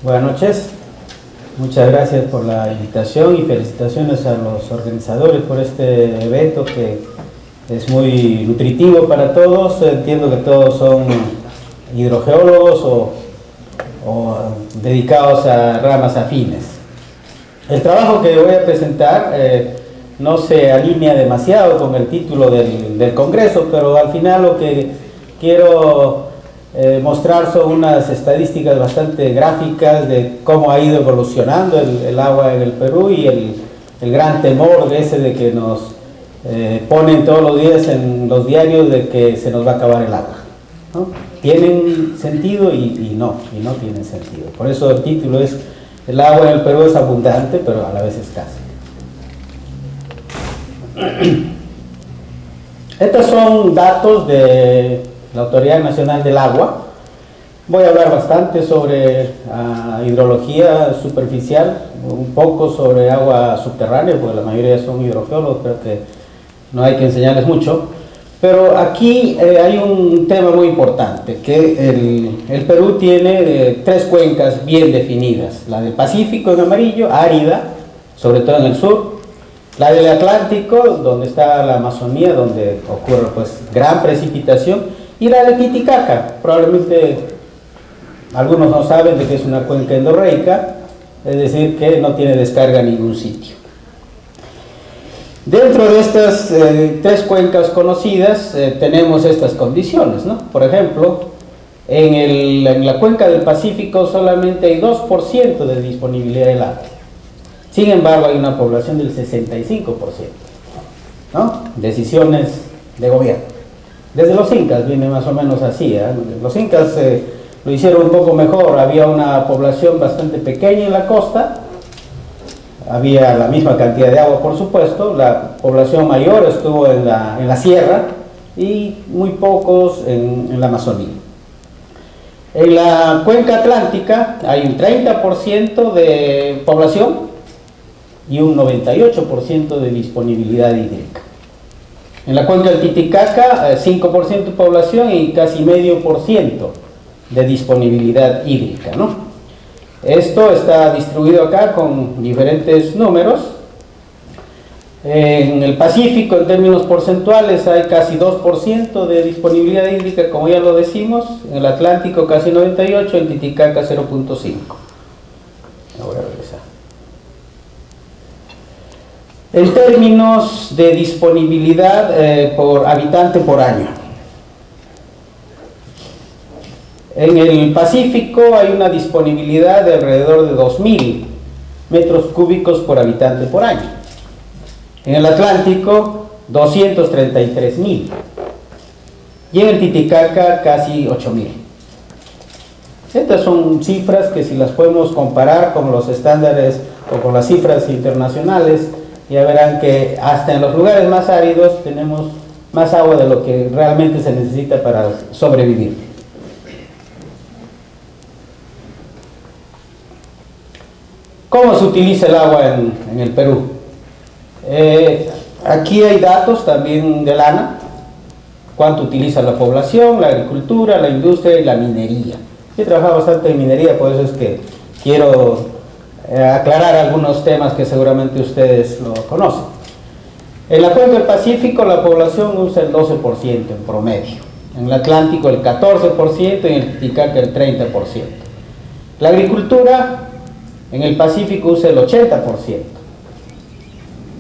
Buenas noches, muchas gracias por la invitación y felicitaciones a los organizadores por este evento que es muy nutritivo para todos. Entiendo que todos son hidrogeólogos o dedicados a ramas afines. El trabajo que voy a presentar no se alinea demasiado con el título del Congreso, pero al final lo que quiero mostrar son unas estadísticas bastante gráficas de cómo ha ido evolucionando el agua en el Perú y el gran temor de que nos ponen todos los días en los diarios de que se nos va a acabar el agua, ¿no? Tienen sentido y no tienen sentido. Por eso el título es: el agua en el Perú es abundante, pero a la vez escasa. Estos son datos de la Autoridad Nacional del Agua. Voy a hablar bastante sobre hidrología superficial, un poco sobre agua subterránea, porque la mayoría son hidrogeólogos, creo que no hay que enseñarles mucho. Pero aquí hay un tema muy importante, que el Perú tiene tres cuencas bien definidas: la del Pacífico en amarillo, árida, sobre todo en el sur; la del Atlántico, donde está la Amazonía, donde ocurre pues gran precipitación; y la del Titicaca. Probablemente algunos no saben de que es una cuenca endorreica, es decir, que no tiene descarga en ningún sitio. Dentro de estas tres cuencas conocidas tenemos estas condiciones, ¿no? Por ejemplo, en la cuenca del Pacífico solamente hay 2% de disponibilidad del agua. Sin embargo, hay una población del 65%, ¿no? Decisiones de gobierno. Desde los incas viene más o menos así, ¿eh? Los incas lo hicieron un poco mejor. Había una población bastante pequeña en la costa, había la misma cantidad de agua, por supuesto. La población mayor estuvo en la sierra y muy pocos en la Amazonía. En la cuenca atlántica hay un 30% de población y un 98% de disponibilidad hídrica. En la cuenca del Titicaca, 5% de población y casi medio por ciento de disponibilidad hídrica, ¿no? Esto está distribuido acá con diferentes números. En el Pacífico, en términos porcentuales, hay casi 2% de disponibilidad hídrica, como ya lo decimos. En el Atlántico casi 98%, en Titicaca 0.5%. Ahora regresar. En términos de disponibilidad por habitante por año, en el Pacífico hay una disponibilidad de alrededor de 2.000 metros cúbicos por habitante por año. En el Atlántico, 233.000. Y en el Titicaca, casi 8.000. Estas son cifras que, si las podemos comparar con los estándares o con las cifras internacionales, ya verán que hasta en los lugares más áridos tenemos más agua de lo que realmente se necesita para sobrevivir. ¿Cómo se utiliza el agua en el Perú? Aquí hay datos también del ANA: cuánto utiliza la población, la agricultura, la industria y la minería. Yo he trabajado bastante en minería, por eso es que quiero aclarar algunos temas que seguramente ustedes lo conocen. En la cuenca del Pacífico la población usa el 12% en promedio, en el Atlántico el 14% y en el Titicaca el 30%. La agricultura en el Pacífico usa el 80%,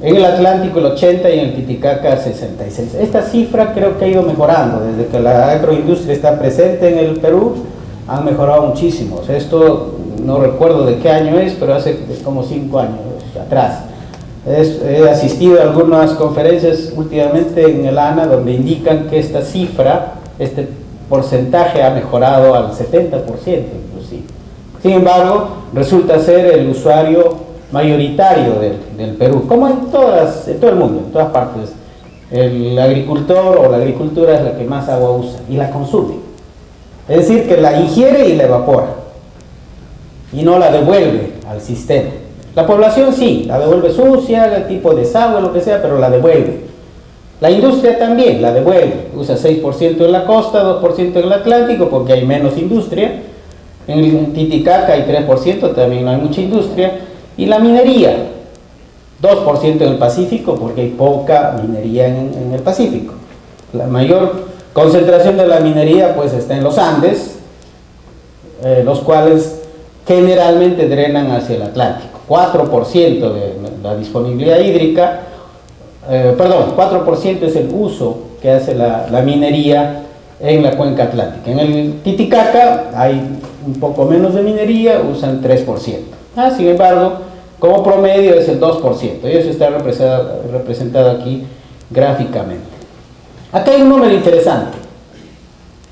en el Atlántico el 80% y en el Titicaca 66%. Esta cifra creo que ha ido mejorando desde que la agroindustria está presente en el Perú. Han mejorado muchísimo. Esto no recuerdo de qué año es, pero hace como 5 años atrás. He asistido a algunas conferencias últimamente en el ANA donde indican que esta cifra, este porcentaje ha mejorado al 70% inclusive. Sin embargo, resulta ser el usuario mayoritario del Perú, como en todo el mundo, en todas partes. El agricultor o la agricultura es la que más agua usa y la consume. Es decir, que la ingiere y la evapora y no la devuelve al sistema. La población sí, la devuelve sucia, el tipo de desagüe, lo que sea, pero la devuelve. La industria también la devuelve, usa 6% en la costa, 2% en el Atlántico, porque hay menos industria, En el Titicaca hay 3%, también no hay mucha industria. Y la minería, 2% en el Pacífico, porque hay poca minería en el Pacífico. La mayor concentración de la minería pues está en los Andes, los cuales generalmente drenan hacia el Atlántico. 4% de la disponibilidad hídrica, 4% es el uso que hace la minería en la cuenca atlántica. En el Titicaca hay un poco menos de minería, usan 3%. Sin embargo, como promedio es el 2%, y eso está representado aquí gráficamente. Acá hay un número interesante: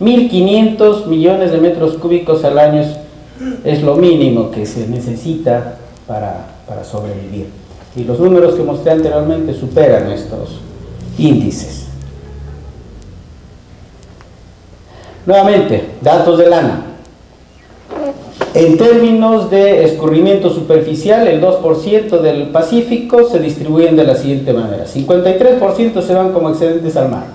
1.500 millones de metros cúbicos al año es lo mínimo que se necesita para sobrevivir. Y los números que mostré anteriormente superan estos índices. Nuevamente, datos del ANA. En términos de escurrimiento superficial, el 2% del Pacífico se distribuyen de la siguiente manera: 53% se van como excedentes al mar.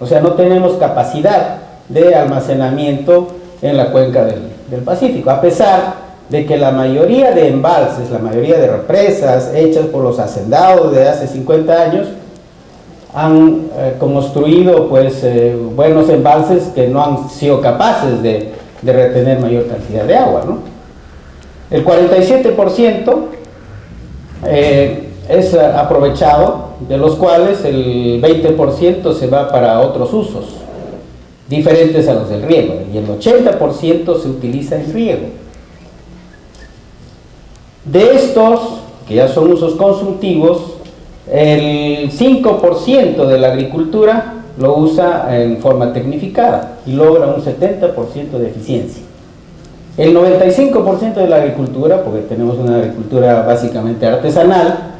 O sea, no tenemos capacidad de almacenamiento en la cuenca del Pacífico, a pesar de que la mayoría de embalses, la mayoría de represas hechas por los hacendados de hace 50 años han construido pues buenos embalses que no han sido capaces de retener mayor cantidad de agua, ¿no? El 47% es aprovechado, de los cuales el 20% se va para otros usos diferentes a los del riego, y el 80% se utiliza en riego. De estos, que ya son usos consultivos, el 5% de la agricultura lo usa en forma tecnificada y logra un 70% de eficiencia. El 95% de la agricultura, porque tenemos una agricultura básicamente artesanal,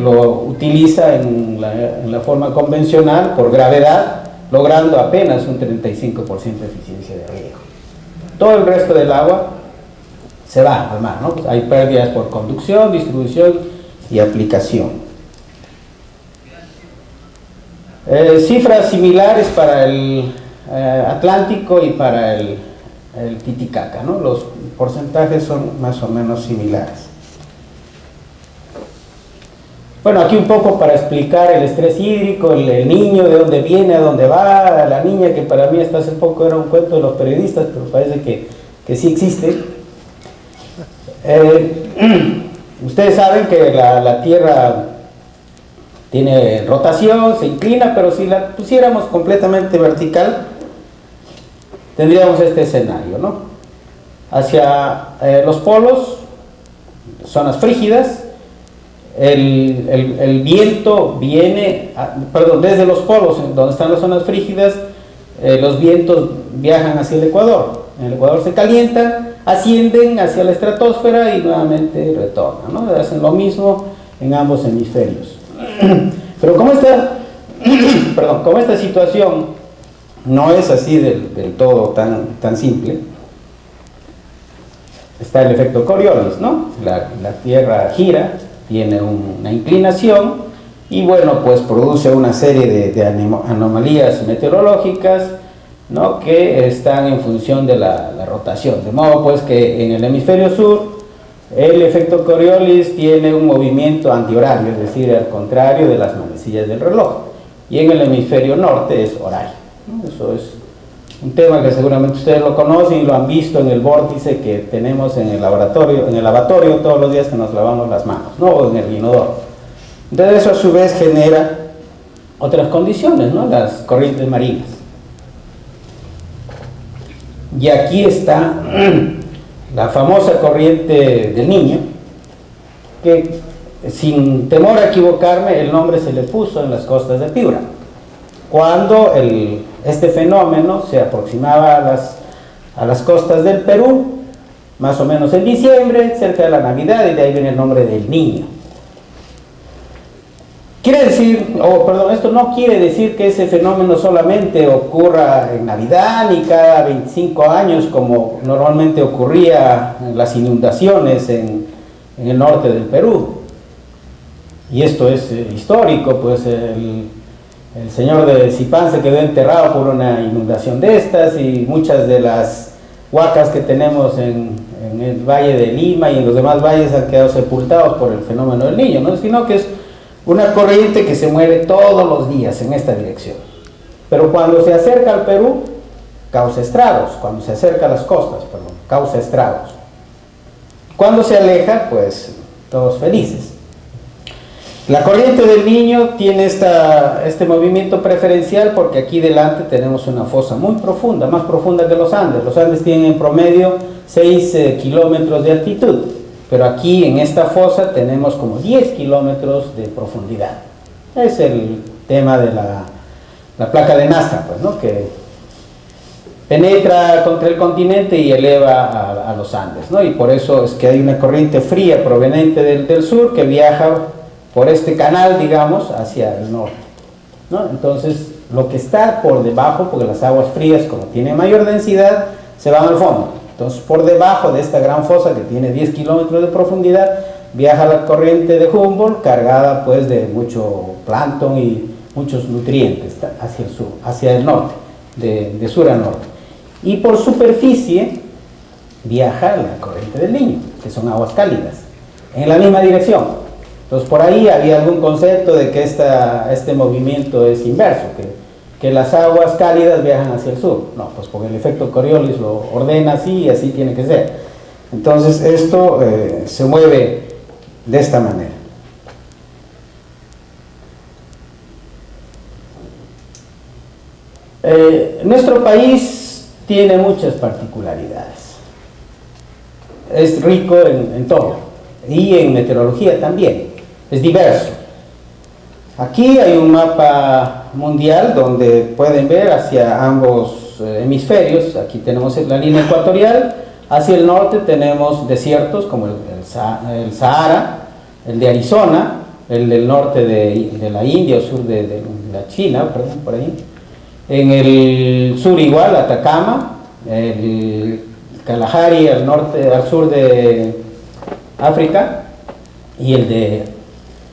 lo utiliza en la forma convencional por gravedad, logrando apenas un 35% de eficiencia de riego. Todo el resto del agua se va al mar, ¿no? Pues hay pérdidas por conducción, distribución y aplicación. Cifras similares para el Atlántico y para el Titicaca, ¿no? Los porcentajes son más o menos similares. Bueno, aquí un poco para explicar el estrés hídrico, el niño, de dónde viene, a dónde va, la niña, que para mí hasta hace poco era un cuento de los periodistas, pero parece que sí existe. Ustedes saben que la Tierra tiene rotación, se inclina, pero si la pusiéramos completamente vertical, tendríamos este escenario, ¿no? Hacia los polos, zonas frígidas, el viento viene, desde los polos, donde están las zonas frígidas, los vientos viajan hacia el Ecuador. En el Ecuador se calientan, ascienden hacia la estratosfera y nuevamente retornan, ¿no? Hacen lo mismo en ambos hemisferios. Pero como esta situación no es así del todo tan simple, está el efecto Coriolis, ¿no? La Tierra gira, tiene una inclinación y bueno, pues produce una serie de anomalías meteorológicas, ¿no? Que están en función de la rotación, de modo pues que en el hemisferio sur el efecto Coriolis tiene un movimiento antihorario, es decir, al contrario de las manecillas del reloj, y en el hemisferio norte es horario, ¿no? Eso es un tema que seguramente ustedes lo conocen y lo han visto en el vórtice que tenemos en el lavatorio todos los días que nos lavamos las manos, ¿no? O en el inodoro. Entonces eso a su vez genera otras condiciones, ¿no? Las corrientes marinas. Y aquí está la famosa corriente del Niño, que sin temor a equivocarme, el nombre se le puso en las costas de Piura, cuando este fenómeno se aproximaba a las costas del Perú, más o menos en diciembre, cerca de la Navidad, y de ahí viene el nombre del Niño. Quiere decir, esto no quiere decir que ese fenómeno solamente ocurra en Navidad ni cada 25 años como normalmente ocurría en las inundaciones en el norte del Perú. Y esto es histórico, pues el señor de Zipán se quedó enterrado por una inundación de estas, y muchas de las huacas que tenemos en el Valle de Lima y en los demás valles han quedado sepultados por el fenómeno del Niño, ¿no? Sino que es una corriente que se mueve todos los días en esta dirección. Pero cuando se acerca al Perú, causa estragos. Cuando se acerca a las costas, perdón, causa estragos. Cuando se aleja, pues todos felices. La corriente del Niño tiene este movimiento preferencial porque aquí delante tenemos una fosa muy profunda, más profunda que los Andes. Los Andes tienen en promedio 6 kilómetros de altitud, pero aquí en esta fosa tenemos como 10 kilómetros de profundidad. Es el tema de la placa de Nazca, pues, ¿no? Que penetra contra el continente y eleva a los Andes, ¿no? Y por eso es que hay una corriente fría proveniente del sur que viaja por este canal, digamos, hacia el norte, ¿no? Entonces, lo que está por debajo, porque las aguas frías, como tienen mayor densidad, se van al fondo. Entonces, por debajo de esta gran fosa que tiene 10 kilómetros de profundidad, viaja la corriente de Humboldt, cargada pues de mucho plancton y muchos nutrientes hacia el sur, hacia el norte, de sur a norte. Y por superficie viaja la corriente del Niño, que son aguas cálidas, en la misma dirección. Entonces por ahí había algún concepto de que este movimiento es inverso, que las aguas cálidas viajan hacia el sur. No, pues porque el efecto Coriolis lo ordena así y así tiene que ser. Entonces esto se mueve de esta manera. Nuestro país tiene muchas particularidades. Es rico en todo y en meteorología también. Es diverso. Aquí hay un mapa mundial donde pueden ver hacia ambos hemisferios. Aquí tenemos la línea ecuatorial. Hacia el norte tenemos desiertos como el Sahara, el de Arizona, el del norte de la India o sur de la China, perdón, por ahí. En el sur igual, Atacama, el Kalahari al sur de África y el de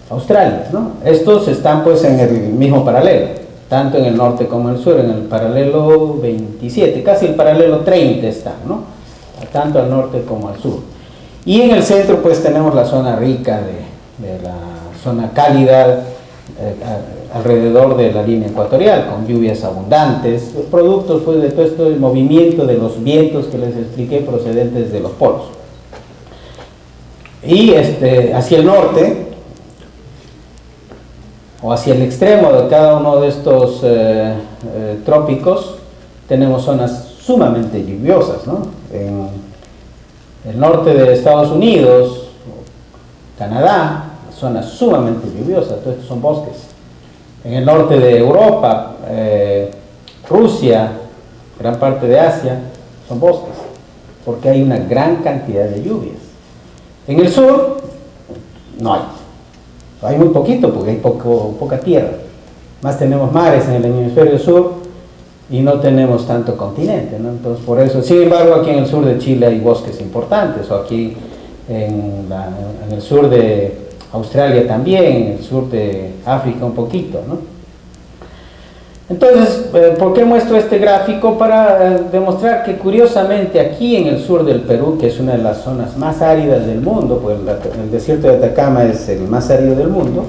Australia, ¿no? Estos están pues en el mismo paralelo, tanto en el norte como en el sur, en el paralelo 27, casi el paralelo 30 están, ¿no? Tanto al norte como al sur. Y en el centro pues tenemos la zona rica de la zona cálida alrededor de la línea ecuatorial, con lluvias abundantes, productos pues de todo este movimiento de los vientos que les expliqué procedentes de los polos. Y hacia el norte, o hacia el extremo de cada uno de estos trópicos, tenemos zonas sumamente lluviosas, ¿no? En el norte de Estados Unidos, Canadá, zonas sumamente lluviosas, todos estos son bosques. En el norte de Europa, Rusia, gran parte de Asia, son bosques, porque hay una gran cantidad de lluvias. En el sur, no hay. Hay muy poquito porque hay poca tierra. Más tenemos mares en el hemisferio sur y no tenemos tanto continente, ¿no? Entonces por eso, sin embargo, aquí en el sur de Chile hay bosques importantes, o aquí en el sur de Australia también, en el sur de África un poquito, ¿no? Entonces, ¿por qué muestro este gráfico? Para demostrar que curiosamente aquí en el sur del Perú, que es una de las zonas más áridas del mundo, pues el desierto de Atacama es el más árido del mundo,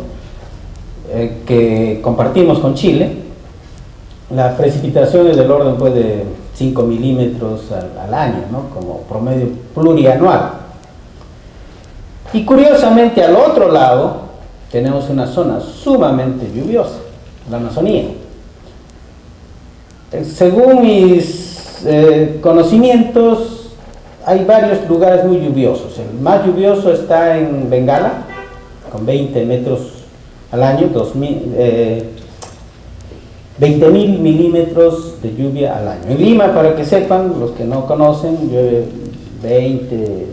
que compartimos con Chile, la precipitación es del orden pues, de 5 milímetros al año, ¿no? Como promedio plurianual. Y curiosamente al otro lado tenemos una zona sumamente lluviosa, la Amazonía. Según mis conocimientos, hay varios lugares muy lluviosos. El más lluvioso está en Bengala, con 20 metros al año, 20.000 milímetros de lluvia al año. En Lima, para que sepan, los que no conocen, llueve 20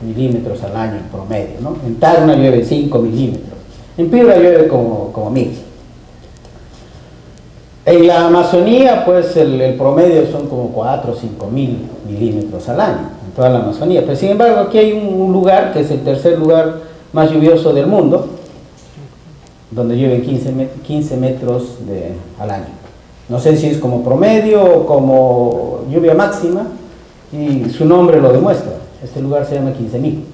milímetros al año en promedio, ¿no? En Tacna llueve 5 milímetros. En Piura llueve como 1000. En la Amazonía, pues el promedio son como 4 o 5 mil milímetros al año, en toda la Amazonía. Pero sin embargo, aquí hay un lugar, que es el tercer lugar más lluvioso del mundo, donde llueven 15 metros al año. No sé si es como promedio o como lluvia máxima, y su nombre lo demuestra. Este lugar se llama Quincenil,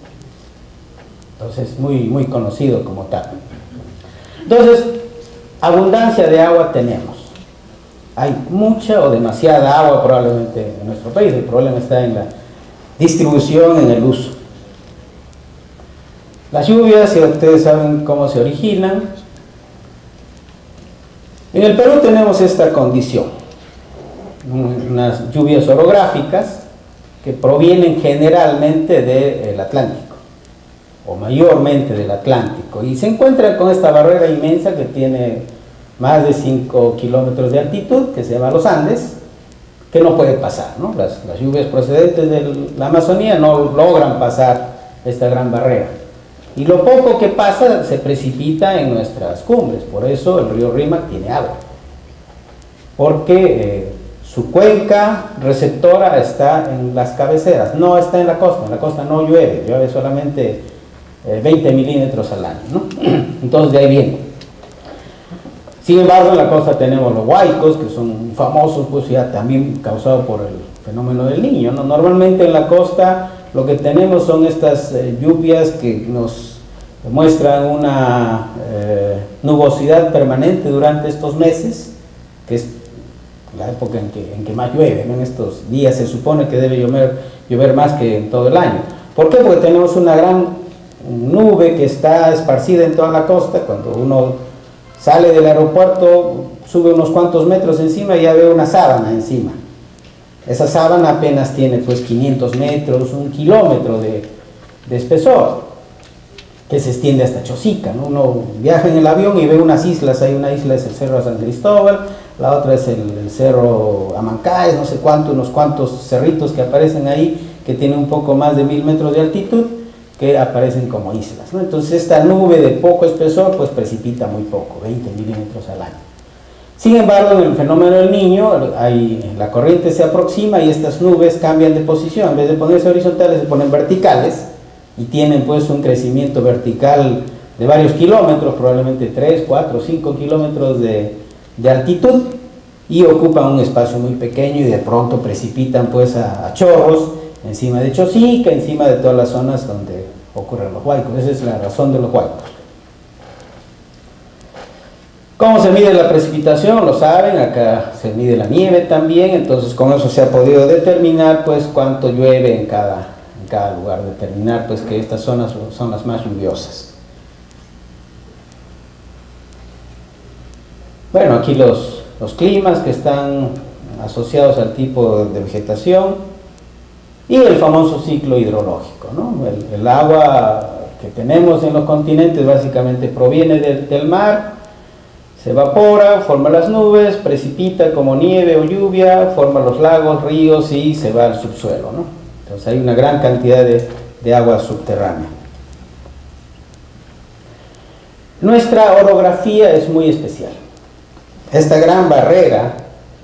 entonces muy conocido como tal. Entonces, abundancia de agua tenemos. Hay mucha o demasiada agua probablemente en nuestro país. El problema está en la distribución, en el uso. Las lluvias, si ustedes saben cómo se originan. En el Perú tenemos esta condición, unas lluvias orográficas que provienen generalmente del Atlántico, o mayormente del Atlántico, y se encuentra con esta barrera inmensa que tiene más de 5 kilómetros de altitud, que se llama los Andes, que no puede pasar, ¿no? Las lluvias procedentes de la Amazonía no logran pasar esta gran barrera, y lo poco que pasa se precipita en nuestras cumbres. Por eso el río Rímac tiene agua, porque su cuenca receptora está en las cabeceras, no está en la costa no llueve solamente 20 milímetros al año, ¿no? Entonces de ahí viene. Sin embargo, en la costa tenemos los huaicos, que son famosos, pues ya también causados por el fenómeno del Niño, ¿no? Normalmente en la costa lo que tenemos son estas lluvias que nos muestran una nubosidad permanente durante estos meses, que es la época en que más llueve, ¿no? En estos días se supone que debe llover más que en todo el año. ¿Por qué? Porque tenemos una gran nube que está esparcida en toda la costa. Cuando uno sale del aeropuerto, sube unos cuantos metros encima y ya ve una sábana encima. Esa sábana apenas tiene pues 500 metros, 1 kilómetro de espesor, que se extiende hasta Chosica, ¿no? Uno viaja en el avión y ve unas islas. Hay una isla, es el Cerro San Cristóbal, la otra es el Cerro Amancáes, no sé cuánto, unos cuantos cerritos que aparecen ahí, que tienen un poco más de 1000 metros de altitud, que aparecen como islas, ¿no? Entonces esta nube de poco espesor pues precipita muy poco, 20 milímetros al año. Sin embargo, en el fenómeno del Niño, la corriente se aproxima y estas nubes cambian de posición. En vez de ponerse horizontales, se ponen verticales, y tienen pues un crecimiento vertical de varios kilómetros, probablemente 3, 4, 5 kilómetros de altitud, y ocupan un espacio muy pequeño y de pronto precipitan pues a chorros encima de Chosica, encima de todas las zonas donde ocurren los huaicos. Esa es la razón de los huaicos. ¿Cómo se mide la precipitación? Lo saben, acá se mide la nieve también, entonces con eso se ha podido determinar pues cuánto llueve en cada lugar, determinar pues que estas zonas son las más lluviosas. Bueno, aquí los climas que están asociados al tipo de vegetación y el famoso ciclo hidrológico, ¿no? El agua que tenemos en los continentes básicamente proviene del mar, se evapora, forma las nubes, precipita como nieve o lluvia, forma los lagos, ríos y se va al subsuelo, ¿no? Entonces hay una gran cantidad de agua subterránea. Nuestra orografía es muy especial. Esta gran barrera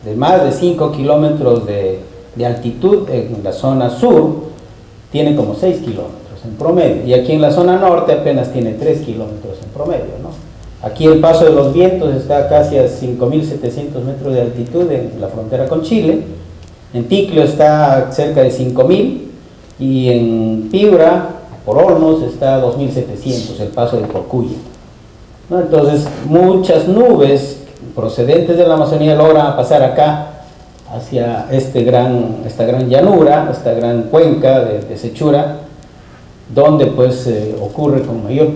de más de 5 kilómetros de altitud en la zona sur tiene como 6 kilómetros en promedio, y aquí en la zona norte apenas tiene 3 kilómetros en promedio, ¿no? Aquí el paso de los vientos está casi a 5.700 metros de altitud en la frontera con Chile. En Ticlio está cerca de 5.000, y en Piura, por Olmos, está a 2.700 el paso de Cocuy, ¿no? Entonces muchas nubes procedentes de la Amazonía logran pasar acá hacia esta gran llanura, esta gran cuenca de Sechura, donde pues ocurre con mayor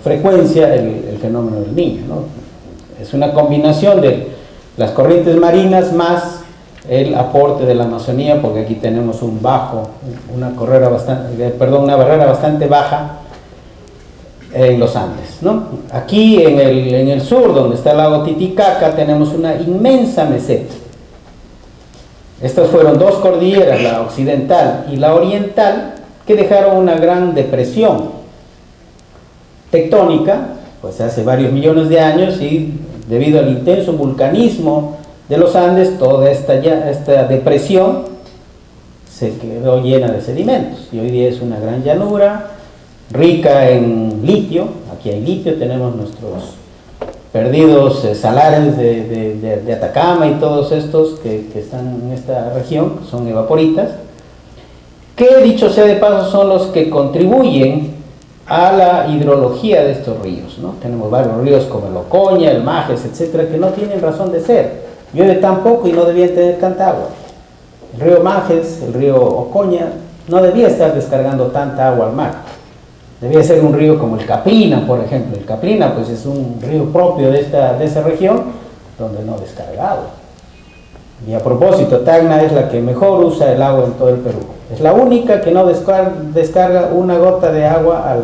frecuencia el fenómeno del Niño, ¿no? Es una combinación de las corrientes marinas más el aporte de la Amazonía, porque aquí tenemos una barrera bastante baja en los Andes, ¿no? Aquí en el sur, donde está el lago Titicaca, tenemos una inmensa meseta. Estas fueron dos cordilleras, la occidental y la oriental, que dejaron una gran depresión tectónica, pues hace varios millones de años, y debido al intenso vulcanismo de los Andes, toda esta depresión se quedó llena de sedimentos, y hoy día es una gran llanura rica en litio. Aquí hay litio, tenemos nuestros perdidos salares de Atacama y todos estos que están en esta región, que son evaporitas, que dicho sea de paso son los que contribuyen a la hidrología de estos ríos, ¿no? Tenemos varios ríos como el Ocoña, el Majes, etcétera, que no tienen razón de ser. Llueve tan poco y no debían tener tanta agua. El río Majes, el río Ocoña, no debía estar descargando tanta agua al mar. Debía ser un río como el Caprina, por ejemplo. El Caprina, pues, es un río propio de esa región, donde no descarga agua. Y a propósito, Tacna es la que mejor usa el agua en todo el Perú. Es la única que no descarga una gota de agua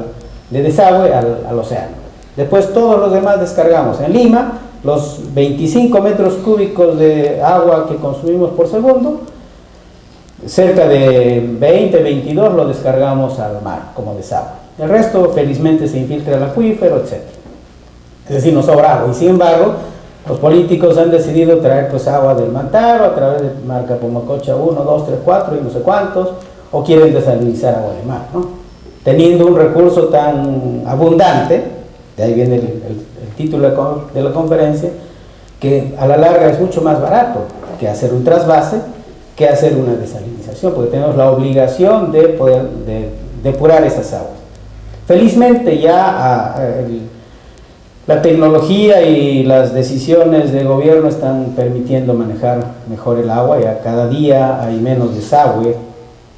de desagüe al océano. Después todos los demás descargamos. En Lima, los 25 metros cúbicos de agua que consumimos por segundo, cerca de 20, 22 lo descargamos al mar como desagüe. El resto felizmente se infiltra al acuífero, etc. Es decir, nos sobra agua. Y sin embargo, los políticos han decidido traer pues agua del Mantaro a través de Marca Pumacocha 1, 2, 3, 4 y no sé cuántos, o quieren desalinizar agua de mar, ¿no? Teniendo un recurso tan abundante, de ahí viene el título de la conferencia, que a la larga es mucho más barato que hacer un trasvase, que hacer una desalinización, porque tenemos la obligación de poder depurar esas aguas. Felizmente ya la tecnología y las decisiones de gobierno están permitiendo manejar mejor el agua, ya cada día hay menos desagüe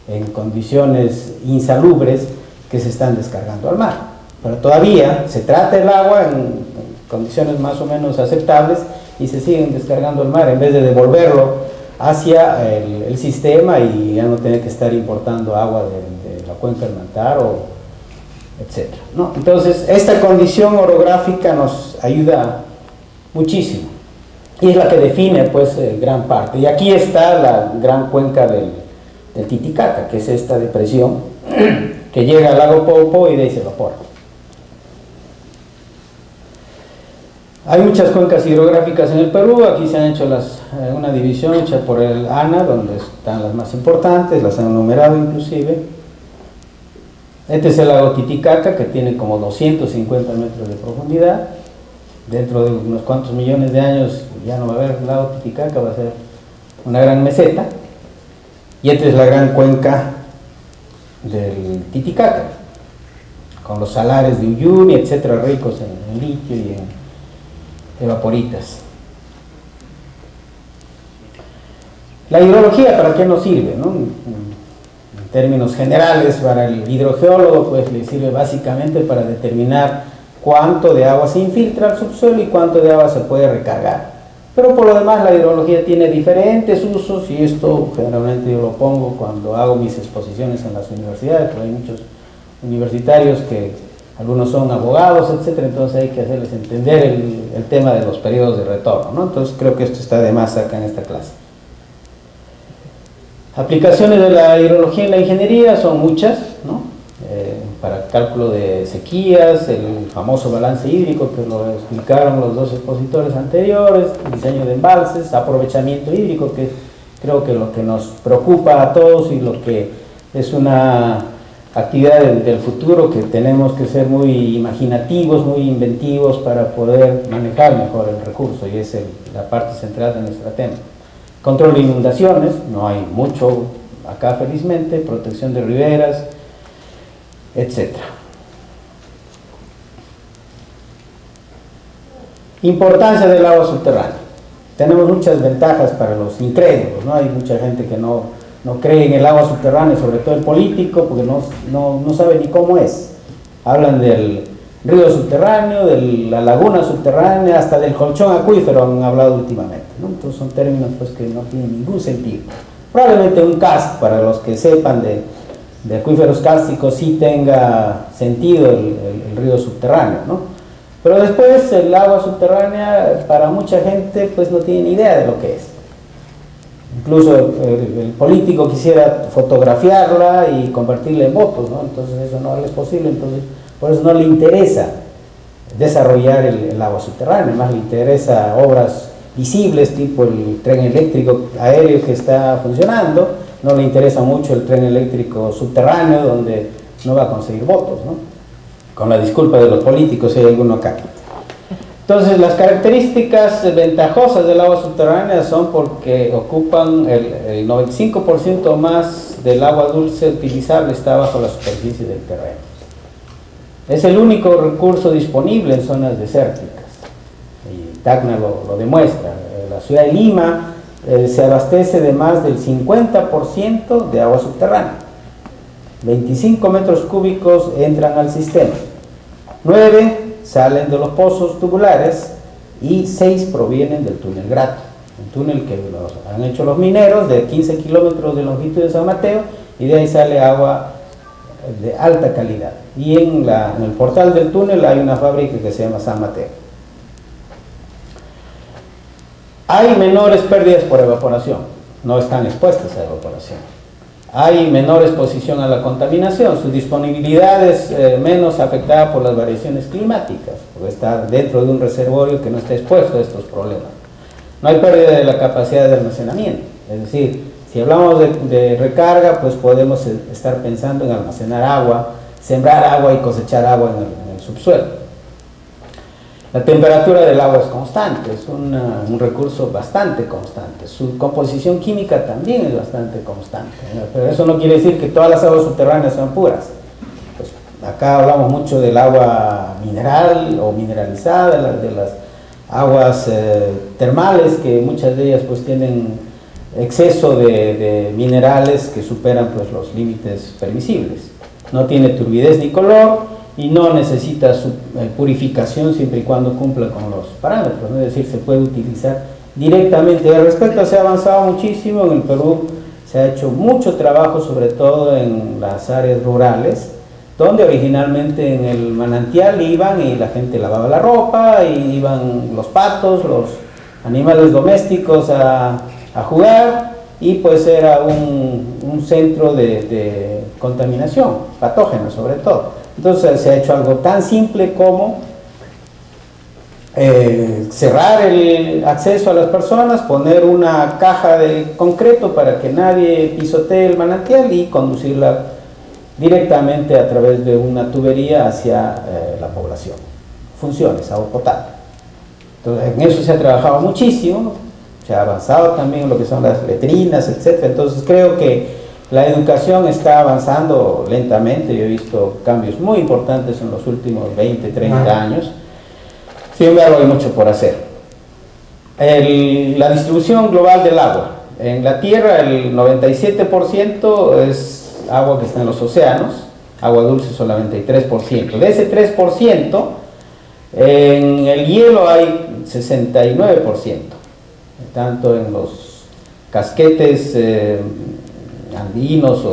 en condiciones insalubres que se están descargando al mar. Pero todavía se trata el agua en condiciones más o menos aceptables y se siguen descargando al mar en vez de devolverlo hacia el sistema y ya no tener que estar importando agua de la cuenca del Mantaro, etc., ¿no? Entonces, esta condición orográfica nos ayuda muchísimo y es la que define pues gran parte. Y aquí está la gran cuenca del Titicaca, que es esta depresión que llega al lago Poopó y de ahí se evapora. Hay muchas cuencas hidrográficas en el Perú. Aquí se han hecho una división hecha por el ANA, donde están las más importantes, las han enumerado inclusive. Este es el lago Titicaca, que tiene como 250 metros de profundidad. Dentro de unos cuantos millones de años ya no va a haber el lago Titicaca, va a ser una gran meseta. Y esta es la gran cuenca del Titicaca, con los salares de Uyuni, etcétera, ricos en litio y en evaporitas. La hidrología, ¿para qué nos sirve, no? En términos generales, para el hidrogeólogo, pues le sirve básicamente para determinar cuánto de agua se infiltra al subsuelo y cuánto de agua se puede recargar. Pero por lo demás la hidrología tiene diferentes usos, y esto generalmente yo lo pongo cuando hago mis exposiciones en las universidades, porque hay muchos universitarios que algunos son abogados, etcétera, entonces hay que hacerles entender el tema de los periodos de retorno, ¿no? Entonces creo que esto está de más acá en esta clase. Aplicaciones de la hidrología en la ingeniería son muchas, ¿no? Para cálculo de sequías, el famoso balance hídrico que lo explicaron los dos expositores anteriores, diseño de embalses, aprovechamiento hídrico, que es creo que lo que nos preocupa a todos y lo que es una actividad del futuro, que tenemos que ser muy imaginativos, muy inventivos para poder manejar mejor el recurso, y es la parte central de nuestro tema. Control de inundaciones, no hay mucho acá felizmente, protección de riberas, etc. Importancia del agua subterránea. Tenemos muchas ventajas para los incrédulos, ¿no? Hay mucha gente que no cree en el agua subterránea, sobre todo el político, porque no sabe ni cómo es. Hablan del río subterráneo, de la laguna subterránea, hasta del colchón acuífero han hablado últimamente, ¿no? Entonces son términos pues, que no tienen ningún sentido. Probablemente un karst, para los que sepan de acuíferos kársticos, sí tenga sentido el río subterráneo, ¿no? Pero después el agua subterránea para mucha gente pues no tiene ni idea de lo que es. Incluso el político quisiera fotografiarla y convertirla en votos, ¿no? Entonces eso no es posible, entonces por eso no le interesa desarrollar el agua subterránea, más le interesa obras visibles tipo el tren eléctrico aéreo que está funcionando, no le interesa mucho el tren eléctrico subterráneo donde no va a conseguir votos, ¿no? Con la disculpa de los políticos si hay alguno acá. Entonces, las características ventajosas del agua subterránea son porque ocupan el 95% más del agua dulce utilizable está bajo la superficie del terreno. Es el único recurso disponible en zonas desérticas, y Tacna lo demuestra. La ciudad de Lima se abastece de más del 50% de agua subterránea. 25 metros cúbicos entran al sistema, 9 salen de los pozos tubulares y 6 provienen del túnel Grato, un túnel que han hecho los mineros de 15 kilómetros de longitud de San Mateo, y de ahí sale agua de alta calidad. Y en el portal del túnel hay una fábrica que se llama San Mateo. Hay menores pérdidas por evaporación, no están expuestas a evaporación. Hay menor exposición a la contaminación, su disponibilidad es menos afectada por las variaciones climáticas, porque está dentro de un reservorio que no está expuesto a estos problemas. No hay pérdida de la capacidad de almacenamiento, es decir, si hablamos de recarga, pues podemos estar pensando en almacenar agua, sembrar agua y cosechar agua en el subsuelo. La temperatura del agua es constante, es un recurso bastante constante. Su composición química también es bastante constante, ¿no? Pero eso no quiere decir que todas las aguas subterráneas sean puras. Pues acá hablamos mucho del agua mineral o mineralizada, de las aguas termales, que muchas de ellas pues tienen exceso de minerales que superan pues los límites permisibles. No tiene turbidez ni color, y no necesita su purificación siempre y cuando cumpla con los parámetros, ¿no? Es decir, se puede utilizar directamente. Al respecto se ha avanzado muchísimo, en el Perú se ha hecho mucho trabajo, sobre todo en las áreas rurales, donde originalmente en el manantial iban y la gente lavaba la ropa, y iban los patos, los animales domésticos a jugar, y pues era un centro de contaminación, patógena sobre todo. Entonces se ha hecho algo tan simple como cerrar el acceso a las personas, poner una caja de concreto para que nadie pisotee el manantial y conducirla directamente a través de una tubería hacia la población. Funciones, agua potable. Entonces en eso se ha trabajado muchísimo, se ha avanzado también en lo que son las letrinas, etc. Entonces creo que la educación está avanzando lentamente. Yo he visto cambios muy importantes en los últimos 20, 30 años. Sin embargo, hay mucho por hacer. La distribución global del agua. En la Tierra, el 97% es agua que está en los océanos, agua dulce solamente hay 3%. De ese 3%, en el hielo hay 69%, tanto en los casquetes andinos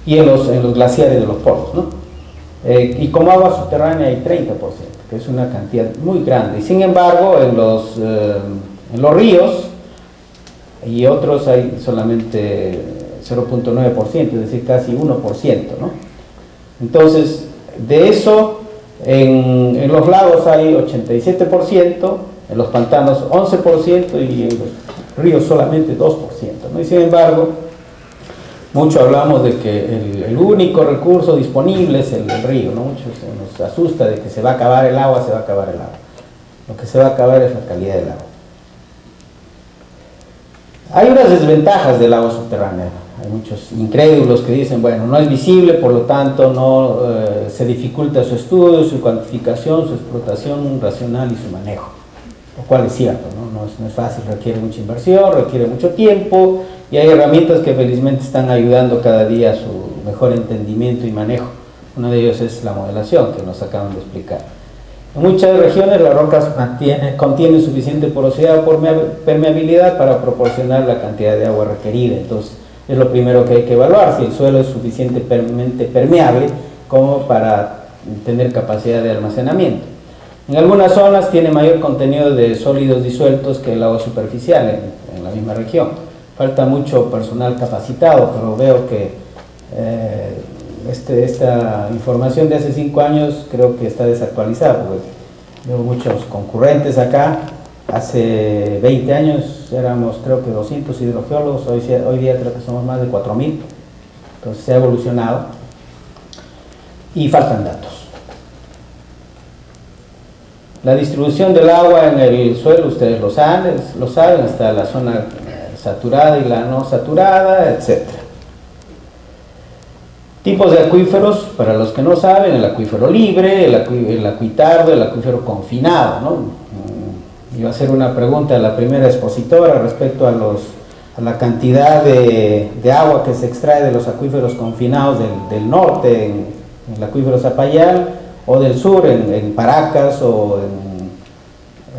y en los glaciares de los polos, ¿no? Y como agua subterránea hay 30%, que es una cantidad muy grande. Y sin embargo, en los ríos y otros hay solamente 0.9%, es decir, casi 1%, ¿no? Entonces, de eso, en los lagos hay 87%, en los pantanos 11% y en los ríos solamente 2%, ¿no? Y sin embargo, mucho hablamos de que el único recurso disponible es el río, ¿no? Muchos nos asusta de que se va a acabar el agua, se va a acabar el agua. Lo que se va a acabar es la calidad del agua. Hay unas desventajas del agua subterránea. Hay muchos incrédulos que dicen, bueno, no es visible, por lo tanto no se dificulta su estudio, su cuantificación, su explotación racional y su manejo. Lo cual es cierto, ¿no? No es fácil, requiere mucha inversión, requiere mucho tiempo, y hay herramientas que felizmente están ayudando cada día a su mejor entendimiento y manejo. Uno de ellos es la modelación, que nos acaban de explicar. En muchas regiones las rocas contienen suficiente porosidad o permeabilidad para proporcionar la cantidad de agua requerida. Entonces es lo primero que hay que evaluar, si el suelo es suficientemente permeable como para tener capacidad de almacenamiento. En algunas zonas tiene mayor contenido de sólidos disueltos que el agua superficial en la misma región. Falta mucho personal capacitado, pero veo que esta información de hace 5 años creo que está desactualizada, porque veo muchos concurrentes acá. Hace 20 años éramos creo que 200 hidrogeólogos, hoy día creo que somos más de 4.000, entonces se ha evolucionado y faltan datos. La distribución del agua en el suelo, ustedes lo saben, está la zona saturada y la no saturada, etc. Tipos de acuíferos, para los que no saben, el acuífero libre, el acuitardo, el acuífero confinado, ¿no? Iba a hacer una pregunta a la primera expositora respecto a la cantidad de agua que se extrae de los acuíferos confinados del norte, en el acuífero Zapayal, o del sur, en Paracas, o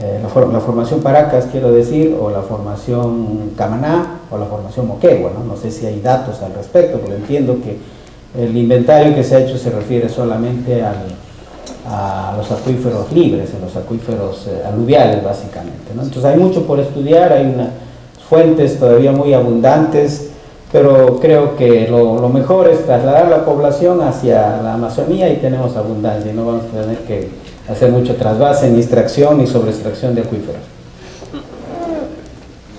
en la formación Paracas, quiero decir, o la formación Camaná, o la formación Moquegua, ¿no? No sé si hay datos al respecto, pero entiendo que el inventario que se ha hecho se refiere solamente a los acuíferos libres, a los acuíferos aluviales, básicamente, ¿no? Entonces hay mucho por estudiar, hay unas fuentes todavía muy abundantes, pero creo que lo mejor es trasladar la población hacia la Amazonía y tenemos abundancia, y no vamos a tener que hacer mucho trasvase, ni extracción, ni sobreextracción de acuíferos.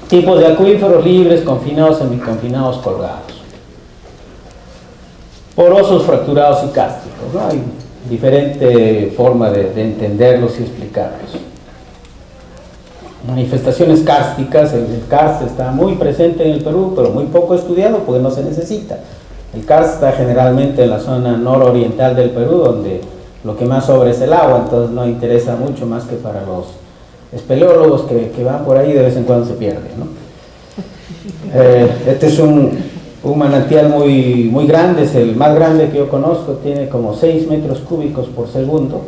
Tipos de acuíferos: libres, confinados, semiconfinados, colgados. Porosos, fracturados y cársticos, ¿no? Hay diferente forma de entenderlos y explicarlos. Manifestaciones kársticas: el karst está muy presente en el Perú, pero muy poco estudiado porque no se necesita. El karst está generalmente en la zona nororiental del Perú, donde lo que más sobra es el agua, entonces no interesa mucho más que para los espeleólogos que van por ahí, de vez en cuando se pierde, ¿no? Este es un manantial muy grande, es el más grande que yo conozco, tiene como 6 metros cúbicos por segundo.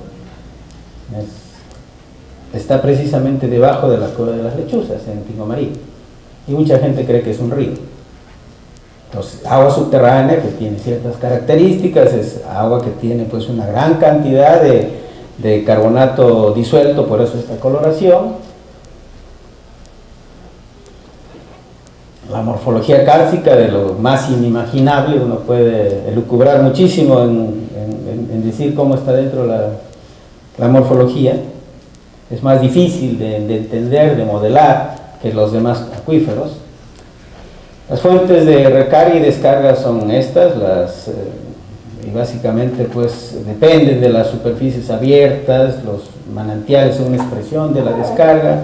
Está precisamente debajo de la Cueva de las Lechuzas, en Tingomarí, y mucha gente cree que es un río. Entonces, agua subterránea que tiene ciertas características, es agua que tiene pues una gran cantidad de carbonato disuelto, por eso esta coloración. La morfología kársica, de lo más inimaginable, uno puede elucubrar muchísimo en decir cómo está dentro la morfología. Es más difícil de entender, de modelar que los demás acuíferos. Las fuentes de recarga y descarga son estas, y básicamente pues dependen de las superficies abiertas. Los manantiales son una expresión de la descarga.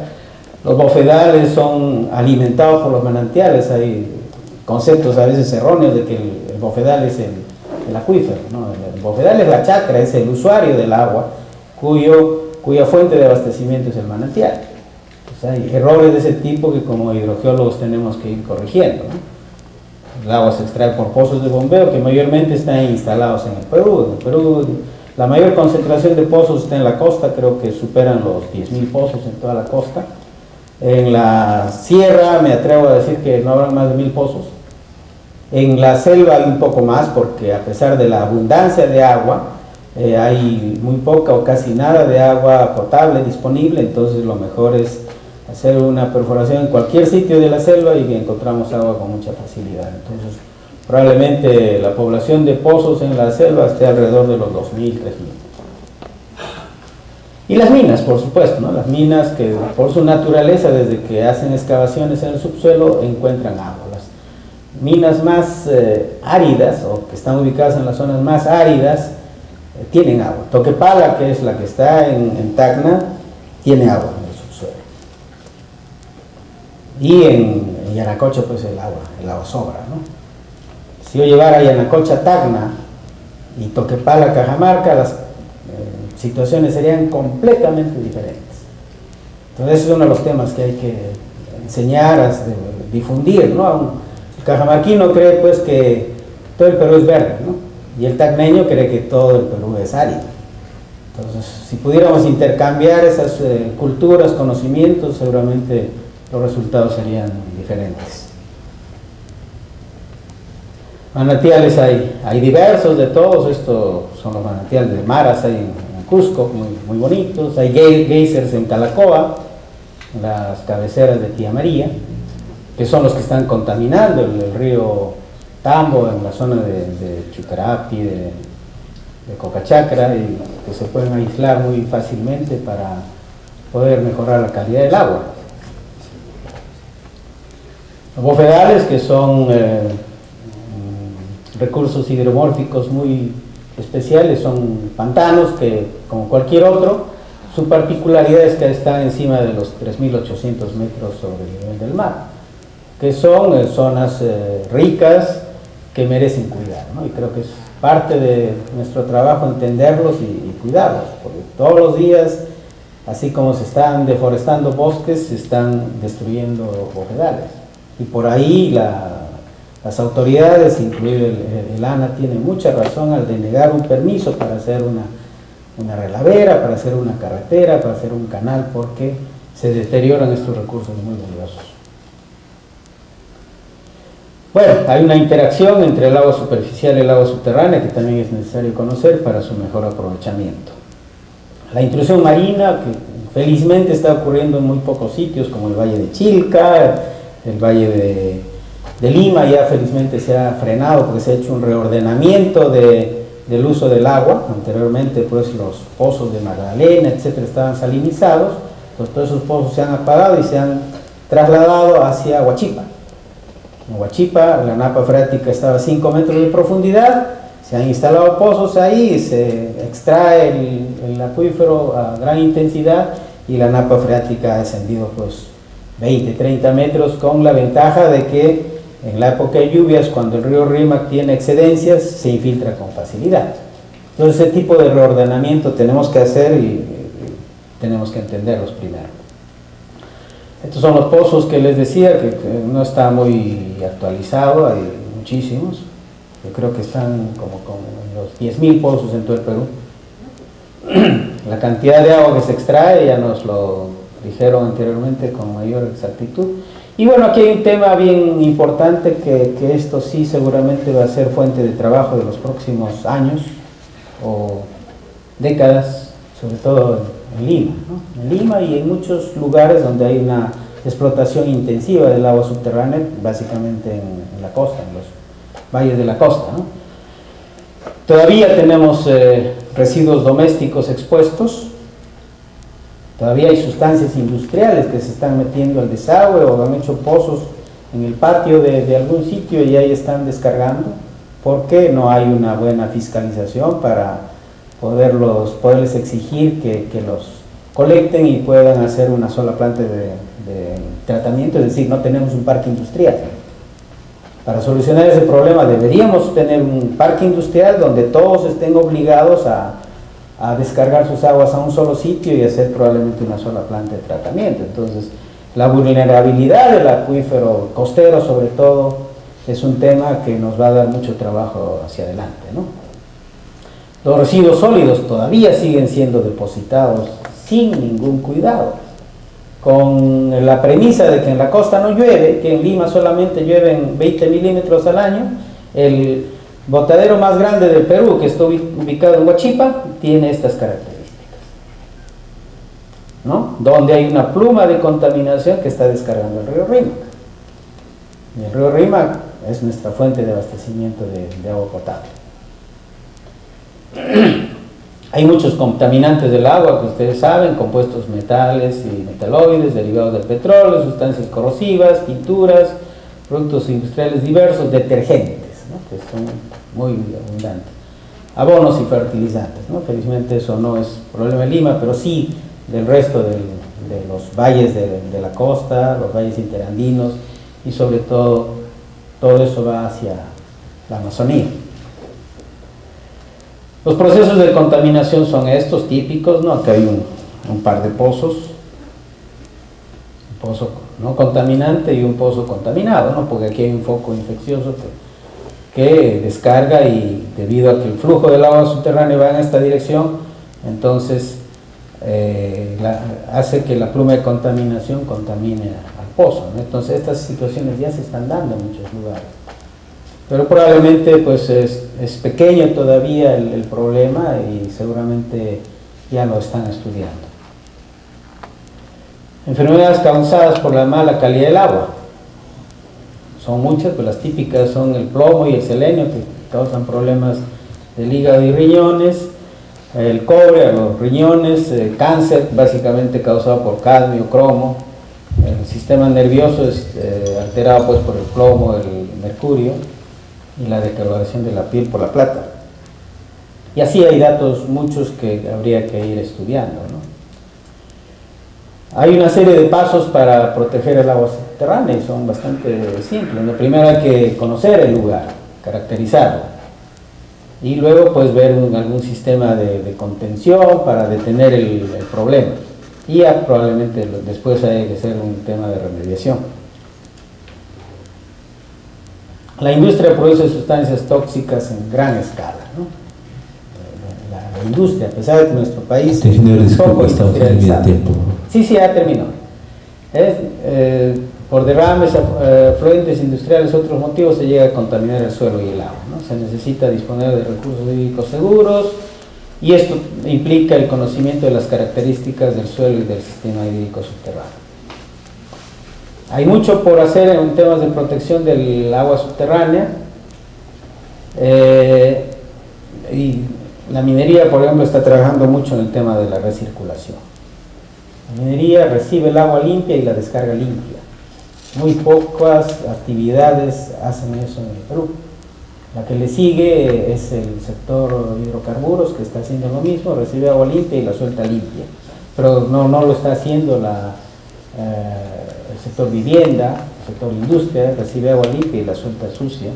Los bofedales son alimentados por los manantiales. Hay conceptos a veces erróneos de que el bofedal es el acuífero, ¿no? El bofedal es la chacra, es el usuario del agua, cuya fuente de abastecimiento es el manantial. Pues hay errores de ese tipo que como hidrogeólogos tenemos que ir corrigiendo, ¿no? El agua se extrae por pozos de bombeo que mayormente están instalados en el Perú. En el Perú la mayor concentración de pozos está en la costa, creo que superan los 10.000 pozos en toda la costa. En la sierra me atrevo a decir que no habrán más de 1.000 pozos. En la selva hay un poco más, porque a pesar de la abundancia de agua, hay muy poca o casi nada de agua potable disponible. Entonces lo mejor es hacer una perforación en cualquier sitio de la selva y encontramos agua con mucha facilidad. Entonces probablemente la población de pozos en la selva esté alrededor de los 2.000, 3.000. Y las minas, por supuesto, ¿no? Las minas que por su naturaleza, desde que hacen excavaciones en el subsuelo, encuentran agua. Las minas más áridas, o que están ubicadas en las zonas más áridas, tienen agua. Toquepala, que es la que está en Tacna, tiene agua en el subsuelo. Y en Yanacocha, pues el agua sobra, ¿no? Si yo llevara Yanacocha a Tacna y Toquepala a Cajamarca, las situaciones serían completamente diferentes. Entonces ese es uno de los temas que hay que enseñar, difundir, ¿no? El cajamarquino cree pues que todo el Perú es verde, ¿no? Y el tacneño cree que todo el Perú es árido. Entonces, si pudiéramos intercambiar esas culturas, conocimientos, seguramente los resultados serían diferentes. Manantiales hay diversos, de todos. Estos son los manantiales de Maras, hay en Cusco, muy bonitos. Hay geysers en Calacoa, las cabeceras de Tía María, que son los que están contaminando el río Tambo en la zona de Chucarapi, de Cocachacra, y que se pueden aislar muy fácilmente para poder mejorar la calidad del agua. Los bofedales, que son recursos hidromórficos muy especiales, son pantanos que, como cualquier otro, Su particularidad es que está encima de los 3.800 metros sobre el nivel del mar, que son zonas ricas que merecen cuidar, ¿no? Y creo que es parte de nuestro trabajo entenderlos y cuidarlos, porque todos los días, así como se están deforestando bosques, se están destruyendo bofedales. Y por ahí las autoridades, incluido el ANA, tienen mucha razón al denegar un permiso para hacer una relavera, para hacer una carretera, para hacer un canal, porque se deterioran estos recursos muy valiosos. Bueno, hay una interacción entre el agua superficial y el agua subterránea que también es necesario conocer para su mejor aprovechamiento. La intrusión marina, que felizmente está ocurriendo en muy pocos sitios, como el Valle de Chilca, el Valle de Lima, ya felizmente se ha frenado porque se ha hecho un reordenamiento del uso del agua. Anteriormente pues los pozos de Magdalena, etcétera, estaban salinizados, pues todos esos pozos se han apagado y se han trasladado hacia Huachipa. En Huachipa la napa freática estaba a 5 metros de profundidad, se han instalado pozos ahí, se extrae el acuífero a gran intensidad y la napa freática ha descendido pues 20, 30 metros, con la ventaja de que en la época de lluvias, cuando el río Rímac tiene excedencias, se infiltra con facilidad. Entonces ese tipo de reordenamiento tenemos que hacer y tenemos que entenderlos primero. Estos son los pozos que les decía, que no está muy actualizado, hay muchísimos. Yo creo que están como los 10.000 pozos en todo el Perú. La cantidad de agua que se extrae ya nos lo dijeron anteriormente con mayor exactitud. Y bueno, aquí hay un tema bien importante que esto sí seguramente va a ser fuente de trabajo de los próximos años o décadas, sobre todo en Lima, ¿no? En Lima y en muchos lugares donde hay una explotación intensiva del agua subterránea, básicamente en la costa, en los valles de la costa, ¿no? Todavía tenemos residuos domésticos expuestos, todavía hay sustancias industriales que se están metiendo al desagüe o han hecho pozos en el patio de algún sitio y ahí están descargando, porque no hay una buena fiscalización para poderles exigir que los colecten y puedan hacer una sola planta de tratamiento, es decir, no tenemos un parque industrial. Para solucionar ese problema deberíamos tener un parque industrial donde todos estén obligados a descargar sus aguas a un solo sitio y hacer probablemente una sola planta de tratamiento. Entonces, la vulnerabilidad del acuífero costero, sobre todo, es un tema que nos va a dar mucho trabajo hacia adelante, ¿no? Los residuos sólidos todavía siguen siendo depositados sin ningún cuidado, con la premisa de que en la costa no llueve, que en Lima solamente llueven 20 milímetros al año. El botadero más grande del Perú, que está ubicado en Huachipa, tiene estas características, ¿no? Donde hay una pluma de contaminación que está descargando el río Rímac. Y el río Rímac es nuestra fuente de abastecimiento de agua potable. Hay muchos contaminantes del agua que ustedes saben, compuestos metales y metaloides, derivados del petróleo, sustancias corrosivas, pinturas, productos industriales diversos, detergentes, ¿no? Que son muy abundantes, abonos y fertilizantes, ¿no? Felizmente eso no es problema de Lima, pero sí del resto de los valles de la costa, los valles interandinos, y sobre todo eso va hacia la Amazonía. Los procesos de contaminación son estos típicos, ¿no? Acá hay un par de pozos, un pozo no contaminante y un pozo contaminado, ¿no? Porque aquí hay un foco infeccioso que descarga, y debido a que el flujo del agua subterránea va en esta dirección, entonces hace que la pluma de contaminación contamine al pozo, ¿no? Entonces estas situaciones ya se están dando en muchos lugares. Pero probablemente pues es pequeño todavía el problema y seguramente ya lo están estudiando. Enfermedades causadas por la mala calidad del agua. Son muchas, pues las típicas son el plomo y el selenio, que causan problemas del hígado y riñones, el cobre a los riñones, cáncer básicamente causado por cadmio, cromo, el sistema nervioso es alterado pues por el plomo, el mercurio, y la decoloración de la piel por la plata. Y así hay datos muchos que habría que ir estudiando, ¿no? Hay una serie de pasos para proteger el agua subterránea y son bastante simples. Lo primero, hay que conocer el lugar, caracterizarlo, y luego pues ver algún sistema de contención para detener el problema, y ya probablemente después hay que hacer un tema de remediación. La industria produce sustancias tóxicas en gran escala, ¿no? La industria, a pesar de que nuestro país es poco industrializado. Sí, ya terminó. Por derrames, afluentes industriales, otros motivos, se llega a contaminar el suelo y el agua, ¿no? Se necesita disponer de recursos hídricos seguros, y esto implica el conocimiento de las características del suelo y del sistema hídrico subterráneo. Hay mucho por hacer en temas de protección del agua subterránea, y la minería, por ejemplo, está trabajando mucho en el tema de la recirculación. La minería recibe el agua limpia y la descarga limpia. Muy pocas actividades hacen eso en el Perú. La que le sigue es el sector hidrocarburos, que está haciendo lo mismo, recibe agua limpia y la suelta limpia. Pero no lo está haciendo el sector vivienda, el sector industria, recibe agua limpia y la suelta sucia.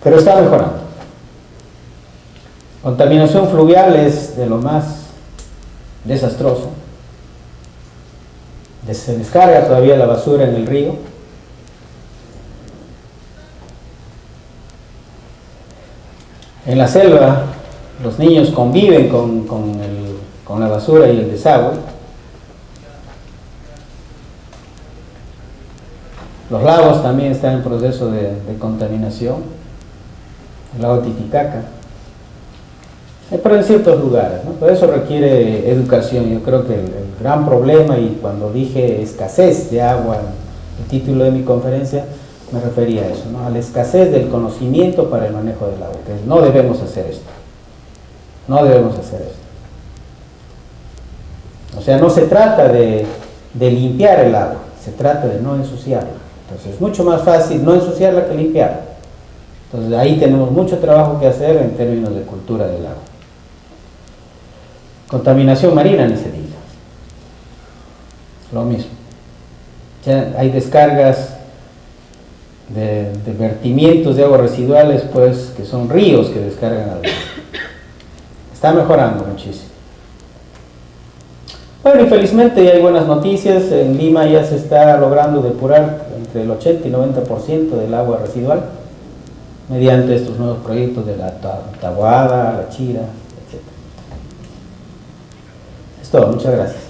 Pero está mejorando. Contaminación fluvial es de lo más desastroso. Se descarga todavía la basura en el río. En la selva los niños conviven con la basura y el desagüe. Los lagos también están en proceso de contaminación. El lago Titicaca. Pero en ciertos lugares, ¿no? Por eso requiere educación. Yo creo que el gran problema, y cuando dije escasez de agua, el título de mi conferencia, me refería a eso, ¿no? A la escasez del conocimiento para el manejo del agua. Entonces, no debemos hacer esto. No debemos hacer esto. O sea, no se trata de limpiar el agua, se trata de no ensuciarla. Entonces, es mucho más fácil no ensuciarla que limpiarla. Entonces, ahí tenemos mucho trabajo que hacer en términos de cultura del agua. Contaminación marina, ni se diga. Lo mismo. Ya hay descargas de vertimientos de aguas residuales, pues, que son ríos que descargan al mar. Está mejorando muchísimo. Bueno, y felizmente ya hay buenas noticias. En Lima ya se está logrando depurar entre el 80 y 90% del agua residual mediante estos nuevos proyectos de la Taboada, la Chira, etc. Es todo, muchas gracias.